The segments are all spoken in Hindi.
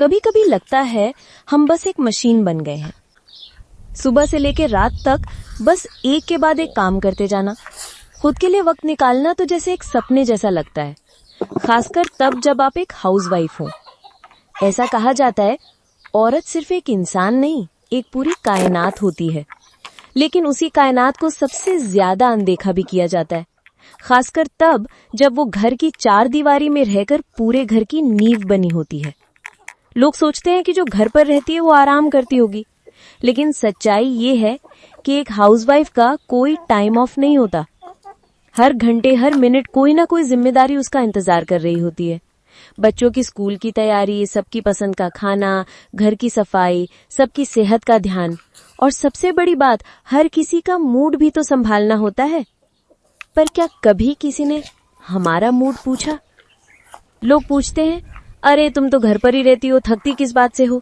कभी कभी लगता है हम बस एक मशीन बन गए हैं। सुबह से लेकर रात तक बस एक के बाद एक काम करते जाना। खुद के लिए वक्त निकालना तो जैसे एक सपने जैसा लगता है, खासकर तब जब आप एक हाउसवाइफ हो। ऐसा कहा जाता है औरत सिर्फ एक इंसान नहीं, एक पूरी कायनात होती है। लेकिन उसी कायनात को सबसे ज्यादा अनदेखा भी किया जाता है, खासकर तब जब वो घर की चार दीवारी में रहकर पूरे घर की नींव बनी होती है। लोग सोचते हैं कि जो घर पर रहती है वो आराम करती होगी, लेकिन सच्चाई ये है कि एक हाउसवाइफ का कोई टाइम ऑफ नहीं होता। हर घंटे हर मिनट कोई ना कोई जिम्मेदारी उसका इंतजार कर रही होती है। बच्चों की स्कूल की तैयारी, सबकी पसंद का खाना, घर की सफाई, सबकी सेहत का ध्यान, और सबसे बड़ी बात, हर किसी का मूड भी तो संभालना होता है। पर क्या कभी किसी ने हमारा मूड पूछा? लोग पूछते हैं, अरे तुम तो घर पर ही रहती हो, थकती किस बात से हो?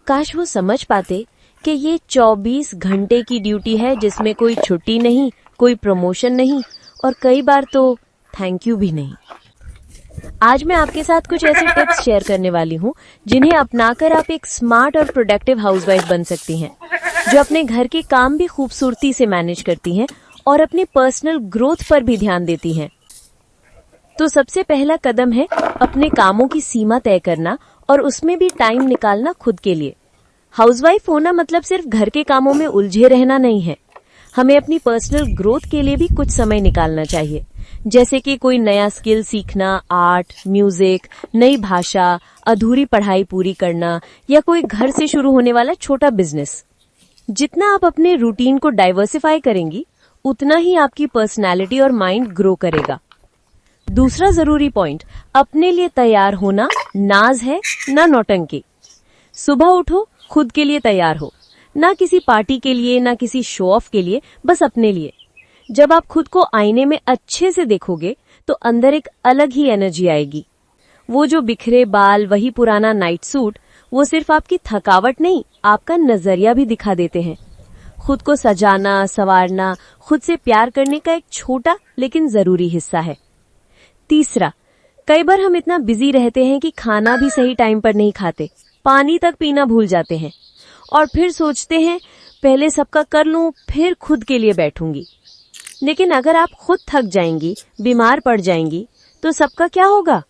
काश वो समझ पाते कि ये 24 घंटे की ड्यूटी है, जिसमें कोई छुट्टी नहीं, कोई प्रमोशन नहीं, और कई बार तो थैंक यू भी नहीं। आज मैं आपके साथ कुछ ऐसे टिप्स शेयर करने वाली हूँ जिन्हें अपनाकर आप एक स्मार्ट और प्रोडक्टिव हाउसवाइफ बन सकती हैं, जो अपने घर के काम भी खूबसूरती से मैनेज करती हैं और अपनी पर्सनल ग्रोथ पर भी ध्यान देती हैं। तो सबसे पहला कदम है अपने कामों की सीमा तय करना और उसमें भी टाइम निकालना खुद के लिए। हाउसवाइफ होना मतलब सिर्फ घर के कामों में उलझे रहना नहीं है। हमें अपनी पर्सनल ग्रोथ के लिए भी कुछ समय निकालना चाहिए, जैसे कि कोई नया स्किल सीखना, आर्ट, म्यूजिक, नई भाषा, अधूरी पढ़ाई पूरी करना, या कोई घर से शुरू होने वाला छोटा बिजनेस। जितना आप अपने रूटीन को डाइवर्सिफाई करेंगी, उतना ही आपकी पर्सनैलिटी और माइंड ग्रो करेगा। दूसरा जरूरी पॉइंट, अपने लिए तैयार होना नाज है ना नौटंकी। सुबह उठो, खुद के लिए तैयार हो, ना किसी पार्टी के लिए, ना किसी शो ऑफ के लिए, बस अपने लिए। जब आप खुद को आईने में अच्छे से देखोगे तो अंदर एक अलग ही एनर्जी आएगी। वो जो बिखरे बाल, वही पुराना नाइट सूट, वो सिर्फ आपकी थकावट नहीं, आपका नजरिया भी दिखा देते हैं। खुद को सजाना, संवारना, खुद से प्यार करने का एक छोटा लेकिन जरूरी हिस्सा है। तीसरा, कई बार हम इतना बिजी रहते हैं कि खाना भी सही टाइम पर नहीं खाते, पानी तक पीना भूल जाते हैं, और फिर सोचते हैं पहले सबका कर लूं फिर खुद के लिए बैठूंगी। लेकिन अगर आप खुद थक जाएंगी, बीमार पड़ जाएंगी, तो सबका क्या होगा?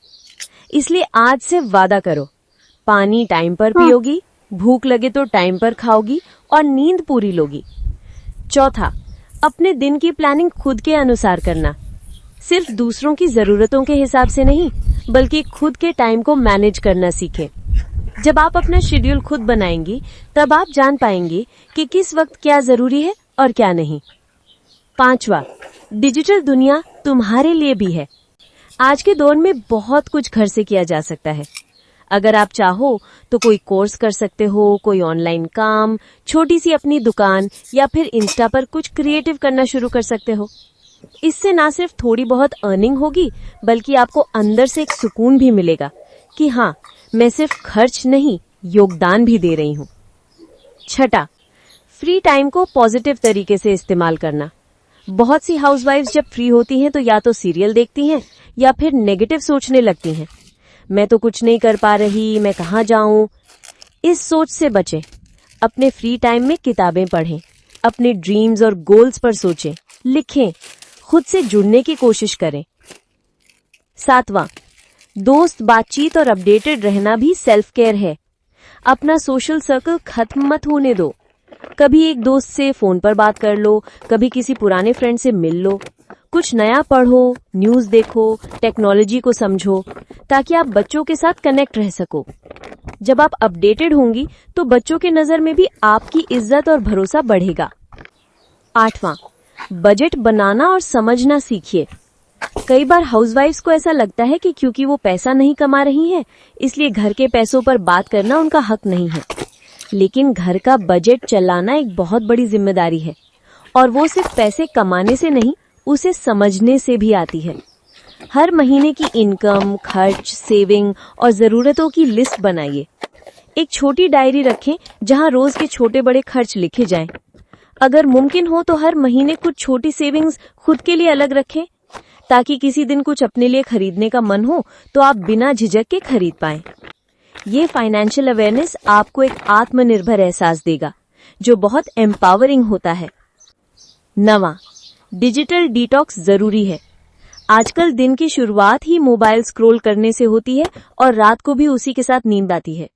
इसलिए आज से वादा करो, पानी टाइम पर पियोगी, भूख लगे तो टाइम पर खाओगी और नींद पूरी लोगी। चौथा, अपने दिन की प्लानिंग खुद के अनुसार करना, सिर्फ दूसरों की जरूरतों के हिसाब से नहीं, बल्कि खुद के टाइम को मैनेज करना सीखें। जब आप अपना शेड्यूल खुद बनाएंगी, तब आप जान पाएंगी कि किस वक्त क्या जरूरी है और क्या नहीं। पांचवा, डिजिटल दुनिया तुम्हारे लिए भी है। आज के दौर में बहुत कुछ घर से किया जा सकता है। अगर आप चाहो तो कोई कोर्स कर सकते हो, कोई ऑनलाइन काम, छोटी सी अपनी दुकान, या फिर इंस्टा पर कुछ क्रिएटिव करना शुरू कर सकते हो। इससे ना सिर्फ थोड़ी बहुत अर्निंग होगी, बल्कि आपको अंदर से एक सुकून भी मिलेगा कि हाँ, मैं सिर्फ खर्च नहीं, योगदान भी दे रही हूँ। छठा, फ्री टाइम को पॉजिटिव तरीके से इस्तेमाल करना। बहुत सी हाउसवाइफ्स जब फ्री होती हैं तो या तो सीरियल देखती हैं या फिर नेगेटिव सोचने लगती हैं। मैं तो कुछ नहीं कर पा रही, मैं कहाँ जाऊं। इस सोच से बचें। अपने फ्री टाइम में किताबें पढ़ें, अपने ड्रीम्स और गोल्स पर सोचें, लिखें, खुद से जुड़ने की कोशिश करें। सातवां, दोस्त, बातचीत और अपडेटेड रहना भी सेल्फ केयर है। अपना सोशल सर्कल खत्म मत होने दो। कभी एक दोस्त से फोन पर बात कर लो, कभी किसी पुराने फ्रेंड से मिल लो, कुछ नया पढ़ो, न्यूज़ देखो, टेक्नोलॉजी को समझो, ताकि आप बच्चों के साथ कनेक्ट रह सको। जब आप अपडेटेड होंगी तो बच्चों के नजर में भी आपकी इज्जत और भरोसा बढ़ेगा। आठवां, बजट बनाना और समझना सीखिए। कई बार हाउसवाइफ्स को ऐसा लगता है कि क्योंकि वो पैसा नहीं कमा रही हैं, इसलिए घर के पैसों पर बात करना उनका हक नहीं है। लेकिन घर का बजट चलाना एक बहुत बड़ी जिम्मेदारी है, और वो सिर्फ पैसे कमाने से नहीं, उसे समझने से भी आती है। हर महीने की इनकम, खर्च, सेविंग और जरूरतों की लिस्ट बनाइए। एक छोटी डायरी रखें जहां रोज के छोटे बड़े खर्च लिखे जाएं। अगर मुमकिन हो तो हर महीने कुछ छोटी सेविंग्स खुद के लिए अलग रखें, ताकि किसी दिन कुछ अपने लिए खरीदने का मन हो तो आप बिना झिझक के खरीद पाएं। ये फाइनेंशियल अवेयरनेस आपको एक आत्मनिर्भर एहसास देगा जो बहुत एम्पावरिंग होता है। 9, डिजिटल डिटॉक्स जरूरी है। आजकल दिन की शुरुआत ही मोबाइल स्क्रॉल करने से होती है और रात को भी उसी के साथ नींद आती है।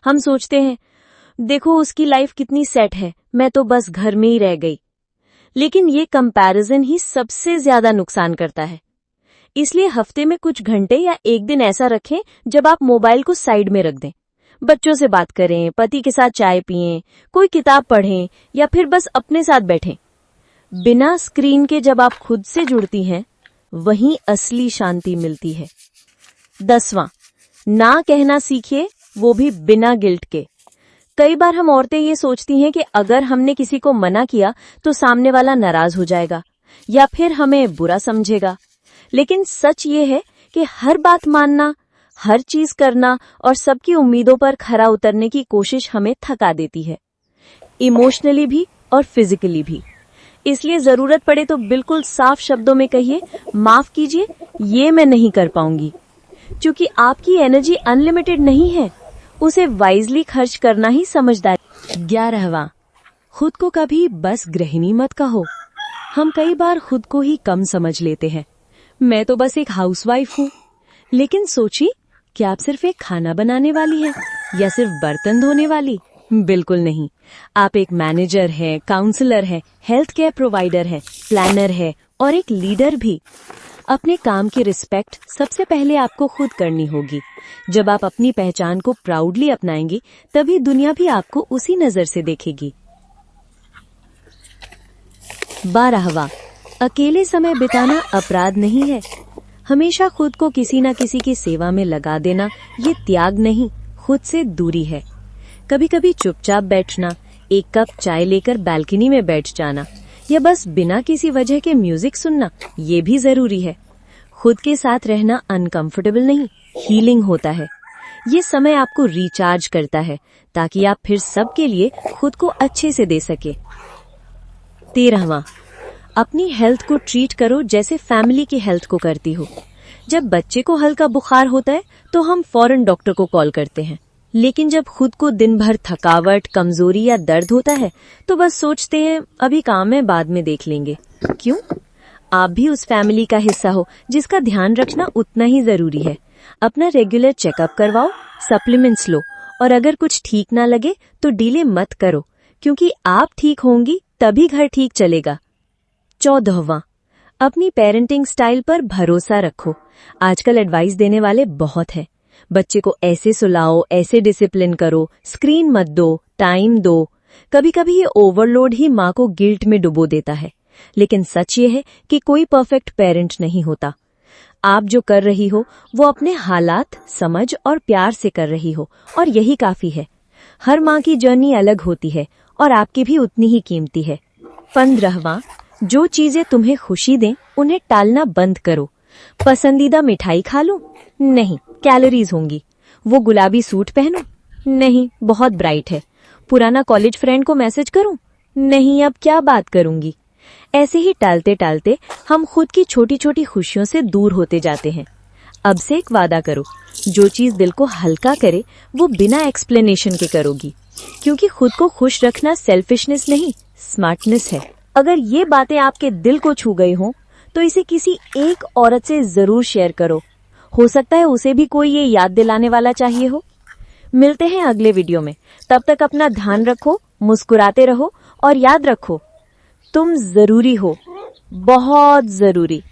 हम सोचते हैं, देखो उसकी लाइफ कितनी सेट है, मैं तो बस घर में ही रह गई। लेकिन ये कंपैरिजन ही सबसे ज्यादा नुकसान करता है। इसलिए हफ्ते में कुछ घंटे या एक दिन ऐसा रखें जब आप मोबाइल को साइड में रख दें। बच्चों से बात करें, पति के साथ चाय पिएं, कोई किताब पढ़ें या फिर बस अपने साथ बैठें। बिना स्क्रीन के जब आप खुद से जुड़ती हैं, वहीं असली शांति मिलती है। 10, ना कहना सीखिए, वो भी बिना गिल्ट के। कई बार हम औरतें ये सोचती हैं कि अगर हमने किसी को मना किया तो सामने वाला नाराज हो जाएगा या फिर हमें बुरा समझेगा। लेकिन सच ये है कि हर बात मानना, हर चीज करना और सबकी उम्मीदों पर खरा उतरने की कोशिश हमें थका देती है, इमोशनली भी और फिजिकली भी। इसलिए जरूरत पड़े तो बिल्कुल साफ शब्दों में कहिए, माफ कीजिए, ये मैं नहीं कर पाऊंगी। क्योंकि आपकी एनर्जी अनलिमिटेड नहीं है, उसे वाइजली खर्च करना ही समझदारी। 11, खुद को कभी बस गृहिणी मत कहो। हम कई बार खुद को ही कम समझ लेते हैं। मैं तो बस एक हाउसवाइफ हूँ। लेकिन सोचिए, क्या आप सिर्फ एक खाना बनाने वाली हैं या सिर्फ बर्तन धोने वाली? बिल्कुल नहीं। आप एक मैनेजर हैं, काउंसलर हैं, हेल्थ केयर प्रोवाइडर हैं, प्लानर हैं और एक लीडर भी। अपने काम की रिस्पेक्ट सबसे पहले आपको खुद करनी होगी। जब आप अपनी पहचान को प्राउडली अपनाएंगी, तभी दुनिया भी आपको उसी नजर से देखेगी। 12, अकेले समय बिताना अपराध नहीं है। हमेशा खुद को किसी न किसी की सेवा में लगा देना ये त्याग नहीं, खुद से दूरी है। कभी कभी चुपचाप बैठना, एक कप चाय लेकर बालकनी में बैठ जाना या बस बिना किसी वजह के म्यूजिक सुनना, ये भी जरूरी है। खुद के साथ रहना अनकंफर्टेबल नहीं, हीलिंग होता है। ये समय आपको रिचार्ज करता है ताकि आप फिर सबके लिए खुद को अच्छे से दे सके। 13, अपनी हेल्थ को ट्रीट करो जैसे फैमिली की हेल्थ को करती हो। जब बच्चे को हल्का बुखार होता है तो हम फौरन डॉक्टर को कॉल करते हैं, लेकिन जब खुद को दिन भर थकावट, कमजोरी या दर्द होता है तो बस सोचते हैं अभी काम है, बाद में देख लेंगे। क्यों? आप भी उस फैमिली का हिस्सा हो जिसका ध्यान रखना उतना ही जरूरी है। अपना रेगुलर चेकअप करवाओ, सप्लीमेंट्स लो और अगर कुछ ठीक ना लगे तो डिले मत करो, क्योंकि आप ठीक होंगी तभी घर ठीक चलेगा। 14, अपनी पेरेंटिंग स्टाइल पर भरोसा रखो। आजकल एडवाइस देने वाले बहुत हैं। बच्चे को ऐसे सुलाओ, ऐसे डिसिप्लिन करो, स्क्रीन मत दो, टाइम दो। कभी कभी ये ओवरलोड ही माँ को गिल्ट में डुबो देता है। लेकिन सच ये है कि कोई परफेक्ट पेरेंट नहीं होता। आप जो कर रही हो वो अपने हालात, समझ और प्यार से कर रही हो, और यही काफी है। हर माँ की जर्नी अलग होती है और आपकी भी उतनी ही कीमती है। 15, जो चीजें तुम्हें खुशी दें उन्हें टालना बंद करो। पसंदीदा मिठाई खा लूं? नहीं, कैलोरीज होंगी। वो गुलाबी सूट पहनूं? नहीं, बहुत ब्राइट है। पुराना कॉलेज फ्रेंड को मैसेज करूं? नहीं, अब क्या बात करूंगी। ऐसे ही टालते टालते हम खुद की छोटी छोटी खुशियों से दूर होते जाते हैं। अब से एक वादा करो, जो चीज दिल को हल्का करे वो बिना एक्सप्लेनेशन के करोगी, क्योंकि खुद को खुश रखना सेल्फिशनेस नहीं, स्मार्टनेस है। अगर ये बातें आपके दिल को छू गई हों तो इसे किसी एक औरत से जरूर शेयर करो। हो सकता है उसे भी कोई ये याद दिलाने वाला चाहिए हो। मिलते हैं अगले वीडियो में। तब तक अपना ध्यान रखो, मुस्कुराते रहो और याद रखो, तुम जरूरी हो, बहुत जरूरी।